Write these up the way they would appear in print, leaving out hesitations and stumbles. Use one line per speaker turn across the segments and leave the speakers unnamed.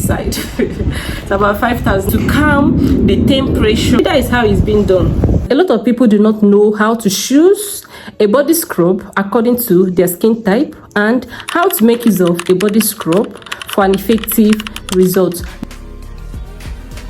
side. It's about 5,000 to calm the temperature. That is how it's been done. A lot of people do not know how to choose a body scrub according to their skin type and how to make use of a body scrub for an effective result.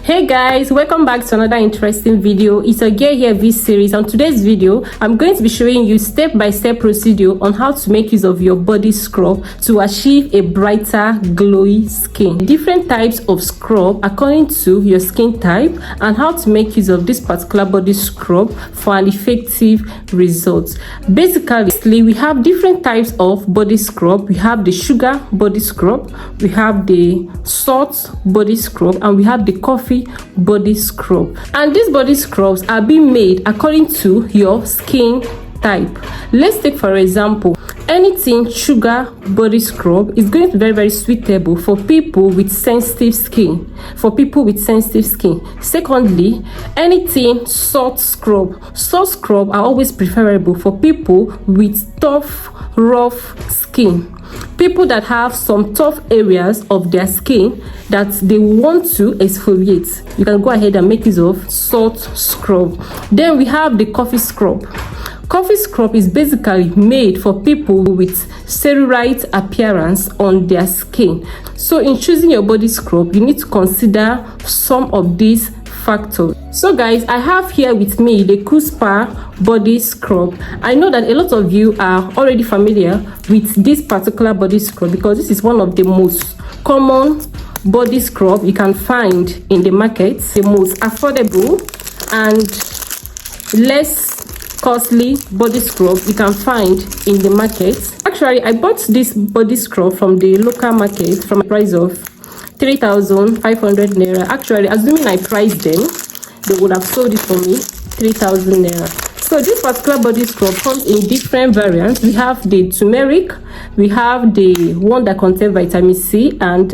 Hey guys, welcome back to another interesting video. It's a Get Here V series. On today's video, I'm going to be showing you step-by-step procedure on how to make use of your body scrub to achieve a brighter, glowy skin. Different types of scrub according to your skin type and how to make use of this particular body scrub for an effective result. Basically, we have different types of body scrub. We have the sugar body scrub, we have the salt body scrub, and we have the coffee body scrub. And these body scrubs are being made according to your skin type. Let's take for example anything sugar body scrub is going to be very suitable for people with sensitive skin. Secondly, anything salt scrub are always preferable for people with tough, rough skin. People that have some tough areas of their skin that they want to exfoliate, you can go ahead and make use of salt scrub. Then we have the coffee scrub. Coffee scrub is basically made for people with cellulite appearance on their skin. So in choosing your body scrub, you need to consider some of these factors. So guys, I have here with me the Spar body scrub. I know that a lot of you are already familiar with this particular body scrub because this is one of the most common body scrub you can find in the market, the most affordable and less costly body scrub you can find in the market. Actually, I bought this body scrub from the local market from a price of 3,500 naira. Actually, assuming I priced them, they would have sold it for me 3,000 naira. So this particular body scrub comes in different variants. We have the turmeric, we have the one that contains vitamin C and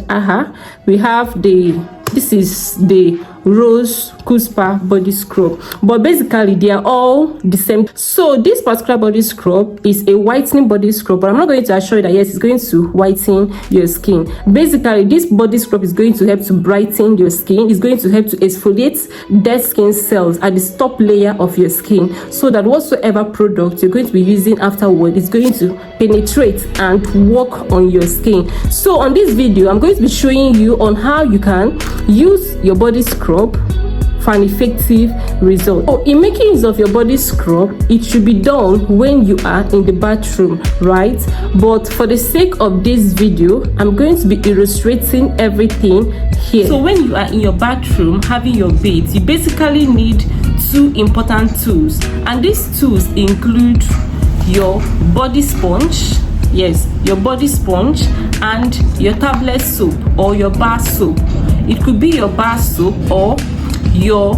we have this is the rose Spar body scrub, but basically they are all the same. So this particular body scrub is a whitening body scrub, but I'm not going to assure you that yes, it's going to whiten your skin. Basically, this body scrub is going to help to brighten your skin. It's going to help to exfoliate dead skin cells at the top layer of your skin, so that whatsoever product you're going to be using afterward is going to penetrate and work on your skin. So on this video, I'm going to be showing you on how you can use your body scrub for an effective result. So in making use of your body scrub, it should be done when you are in the bathroom, right? But for the sake of this video, I'm going to be illustrating everything here. So when you are in your bathroom having your bath, you basically need two important tools, and these tools include your body sponge, yes, your body sponge, and your tablet soap or your bar soap. It could be your bar soap or your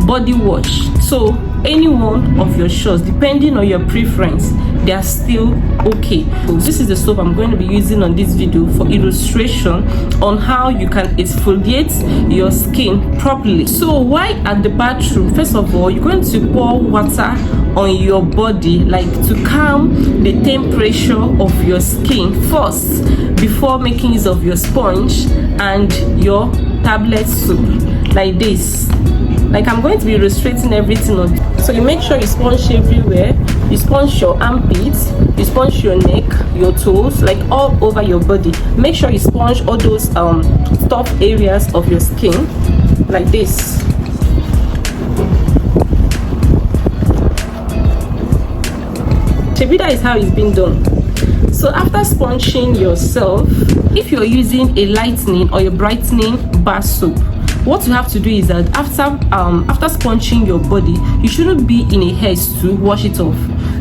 body wash. So any one of your choice, depending on your preference, they are still okay. So this is the soap I'm going to be using on this video for illustration on how you can exfoliate your skin properly. So while at the bathroom, first of all, you're going to pour water on your body, like to calm the temperature of your skin first before making use of your sponge and your tablet soap, like this. Like I'm going to be illustrating everything on. So you make sure you sponge everywhere. You sponge your armpits, you sponge your neck, your toes, like all over your body. Make sure you sponge all those tough areas of your skin, like this. That is how it's been done. So after sponging yourself, if you're using a lightening or a brightening bar soap, what you have to do is that after sponging your body, you shouldn't be in a haste to wash it off.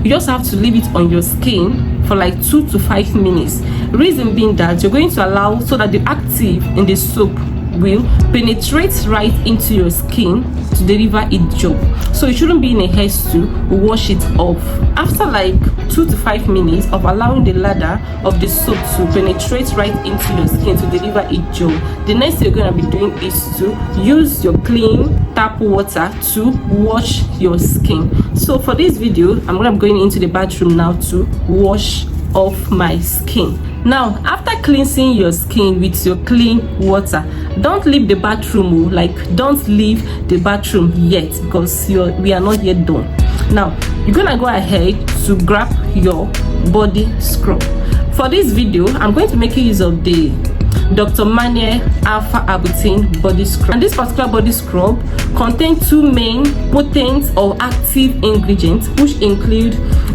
You just have to leave it on your skin for like 2 to 5 minutes. Reason being that you're going to allow so that the active in the soap will penetrate right into your skin to deliver its job. So you shouldn't be in a haste to wash it off. After like 2 to 5 minutes of allowing the lather of the soap to penetrate right into your skin to deliver its job, the next thing you're going to be doing is to use your clean tap water to wash your skin. So for this video, I'm going into the bathroom now to wash of my skin. Now, after cleansing your skin with your clean water, don't leave the bathroom, don't leave the bathroom yet, because we are not yet done. Now, you're gonna go ahead to grab your body scrub. For this video, I'm going to make use of the Dr. Maniar Alpha Albutin body scrub, and this particular body scrub contains two main potent or active ingredients, which include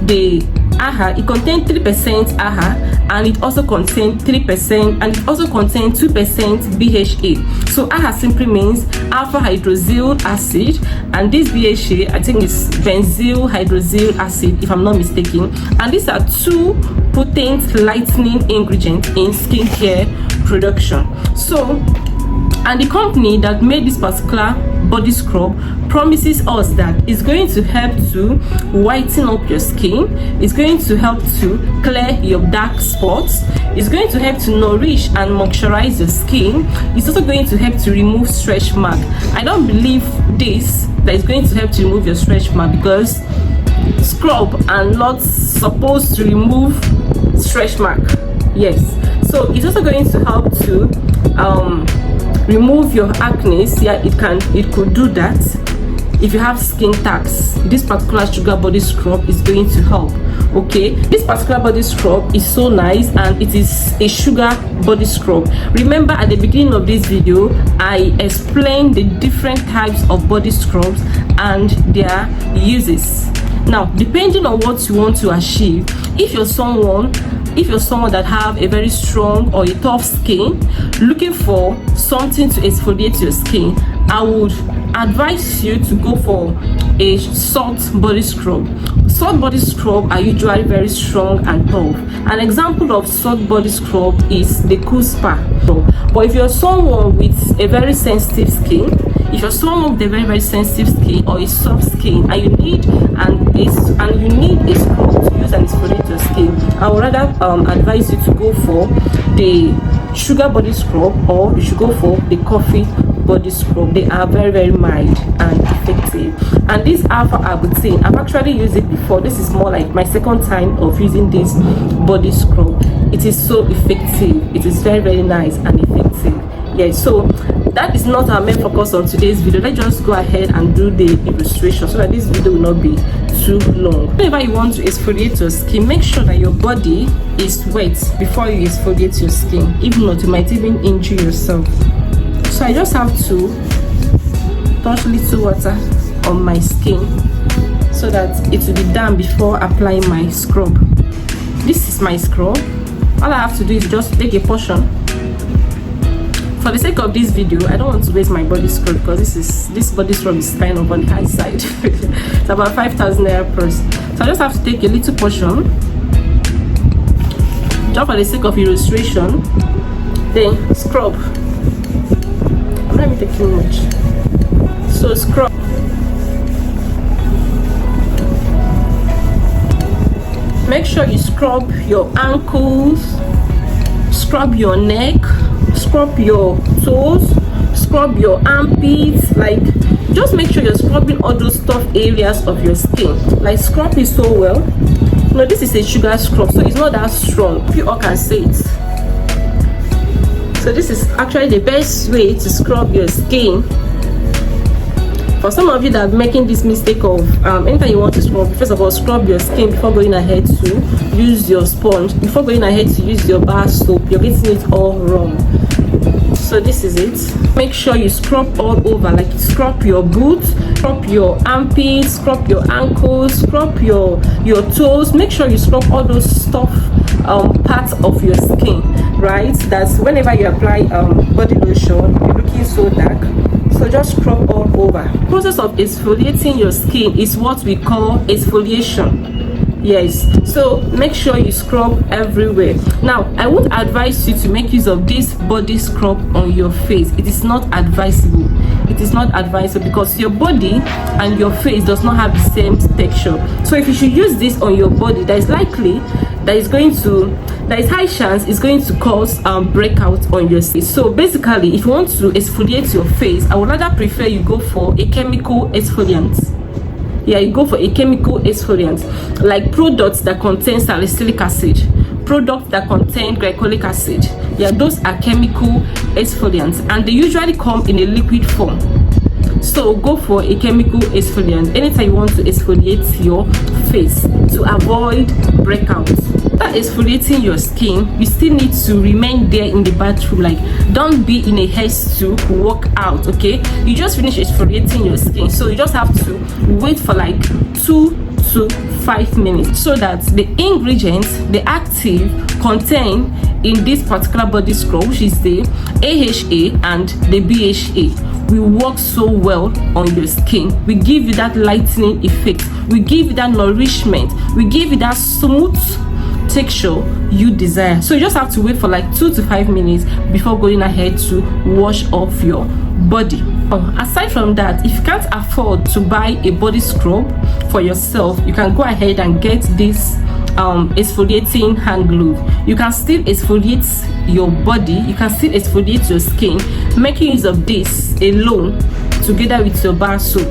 the AHA. It contains 3% AHA, and it also contains 3%, and it also contains 2% BHA. So AHA simply means alpha hydroxyl acid, and this BHA, I think, is benzyl hydroxyl acid, if I'm not mistaken. And these are two potent lightening ingredients in skincare production. So, and the company that made this particular body scrub promises us that it's going to help to whiten up your skin, it's going to help to clear your dark spots, it's going to help to nourish and moisturize your skin, it's also going to help to remove stretch mark. I don't believe this, that is going to help to remove your stretch mark, because scrub are not supposed to remove stretch mark. Yes, so it's also going to help to remove your acne. Yeah, it could do that. If you have skin tags, this particular sugar body scrub is going to help. Okay, this particular body scrub is so nice, and it is a sugar body scrub. Remember, at the beginning of this video, I explained the different types of body scrubs and their uses. Now, depending on what you want to achieve, if you're someone that have a very strong or a tough skin, looking for something to exfoliate your skin, I would advise you to go for a soft body scrub. Soft body scrub are usually very strong and tough. An example of soft body scrub is the Cool Spar. But if you're someone with a very sensitive skin, if you're someone with a very, very sensitive skin or a soft skin, and you need a scrub to use and exfoliate your skin, I would rather advise you to go for the sugar body scrub, or you should go for the coffee body scrub. They are very, very mild and effective. And this Alpha Albutin, I've actually used it before. This is more like my second time of using this body scrub. It is so effective. It is very, very nice and effective. Yeah, so that is not our main focus on today's video. Let's just go ahead and do the illustration so that this video will not be too long. Whenever you want to exfoliate your skin, make sure that your body is wet before you exfoliate your skin. If not, you might even injure yourself. So I just have to touch little water on my skin so that it will be done before applying my scrub. This is my scrub. All I have to do is just take a portion. For the sake of this video, I don't want to waste my body scrub, because this body scrub is kind of on the high side. It's about 5,000 naira per. So I just have to take a little portion, just for the sake of illustration. Then scrub. I'm not even taking much. So scrub. Make sure you scrub your ankles, scrub your neck, scrub your toes, scrub your armpits. Like, just make sure you're scrubbing all those tough areas of your skin. Like, scrub it so well. No, this is a sugar scrub, so it's not that strong. You all can say it. So this is actually the best way to scrub your skin. For some of you that are making this mistake of anytime you want to scrub, first of all, scrub your skin before going ahead to use your sponge, before going ahead to use your bar soap. You're getting it all wrong. So this is it. Make sure you scrub all over, like scrub your boots, scrub your armpits, scrub your ankles, scrub your toes. Make sure you scrub all those tough parts of your skin, right? That's whenever you apply body lotion, you're looking so dark. So just scrub all over. The process of exfoliating your skin is what we call exfoliation. Yes, so make sure you scrub everywhere. Now, I would advise you to make use of this body scrub on your face. It is not advisable. It is not advisable because your body and your face does not have the same texture. So if you should use this on your body, there is high chance it's going to cause breakout on your face. So basically, if you want to exfoliate your face, I would rather prefer you go for a chemical exfoliant. Yeah, you go for a chemical exfoliant, like products that contain salicylic acid. products that contain glycolic acid. Yeah, those are chemical exfoliants, and they usually come in a liquid form. So go for a chemical exfoliant anytime you want to exfoliate your face to avoid breakouts. After exfoliating your skin, you still need to remain there in the bathroom. Like, don't be in a haste to walk out. Okay, you just finish exfoliating your skin, so you just have to wait for like 2 to 5 minutes, so that the ingredients, the active contained in this particular body scrub, which is the AHA and the BHA, will work so well on your skin. We give you that lightening effect, we give you that nourishment, we give you that smooth texture you desire. So you just have to wait for like 2 to 5 minutes before going ahead to wash off your body. Aside from that, if you can't afford to buy a body scrub for yourself, you can go ahead and get this exfoliating hand glove. You can still exfoliate your body, you can still exfoliate your skin, making use of this alone together with your bar soap.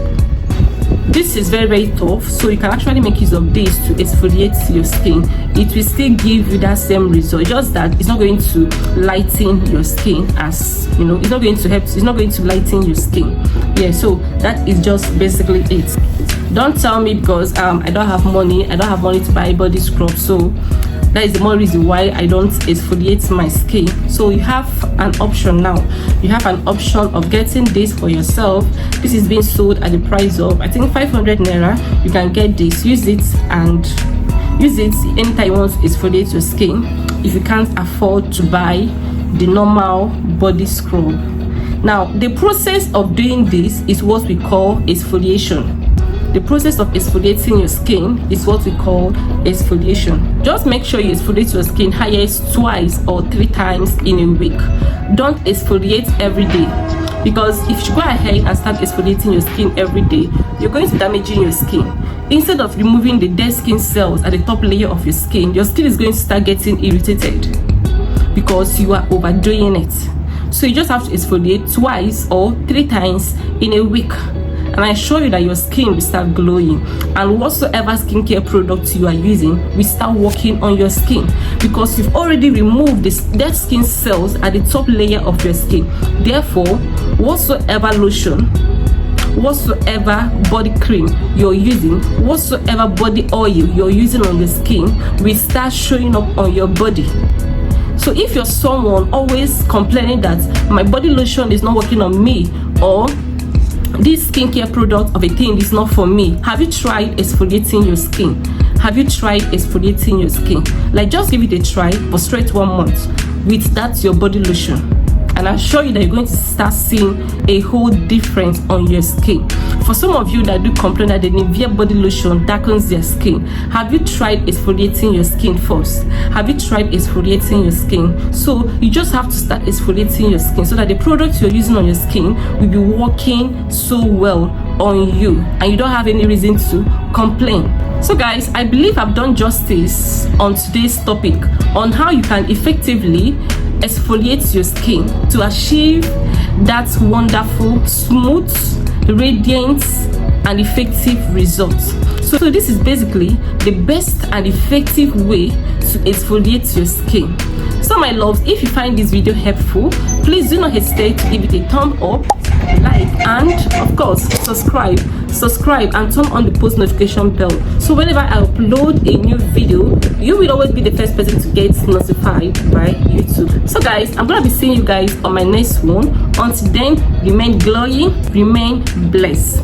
This is very tough, so you can actually make use of this to exfoliate your skin. It will still give you that same result, just that it's not going to lighten your skin, as you know, it's not going to help, it's not going to lighten your skin. Yeah, so that is just basically it. Don't tell me because I don't have money to buy body scrub, so that is the more reason why I don't exfoliate my skin. So you have an option now. You have an option of getting this for yourself. This is being sold at the price of, I think, 500 naira. You can get this, use it anytime you want to exfoliate your skin, if you can't afford to buy the normal body scrub. Now, the process of doing this is what we call exfoliation. The process of exfoliating your skin is what we call exfoliation. Just make sure you exfoliate your skin highest 2 or 3 times in a week. Don't exfoliate every day, because if you go ahead and start exfoliating your skin every day, you're going to be damaging your skin. Instead of removing the dead skin cells at the top layer of your skin is going to start getting irritated because you are overdoing it. So you just have to exfoliate 2 or 3 times in a week, and I assure you that your skin will start glowing, and whatsoever skincare products you are using will start working on your skin, because you've already removed the dead skin cells at the top layer of your skin. Therefore, whatsoever lotion, whatsoever body cream you're using, whatsoever body oil you're using on your skin will start showing up on your body. So if you're someone always complaining that my body lotion is not working on me, or this skincare product of a thing is not for me, have you tried exfoliating your skin? Have you tried exfoliating your skin? Like, just give it a try for straight 1 month with that your body lotion, and I assure you that you're going to start seeing a whole difference on your skin. For some of you that do complain that the Nivea body lotion darkens their skin, have you tried exfoliating your skin first? Have you tried exfoliating your skin? So you just have to start exfoliating your skin so that the products you're using on your skin will be working so well on you, and you don't have any reason to complain. So guys, I believe I've done justice on today's topic on how you can effectively exfoliate your skin to achieve that wonderful, smooth, radiant and effective results. So this is basically the best and effective way to exfoliate your skin. So my loves, if you find this video helpful, please do not hesitate to give it a thumb up, like, and of course subscribe and turn on the post notification bell, so whenever I upload a new video, you will always be the first person to get notified by YouTube. So guys, I'm gonna be seeing you guys on my next one. Until then, remain glowing, remain blessed.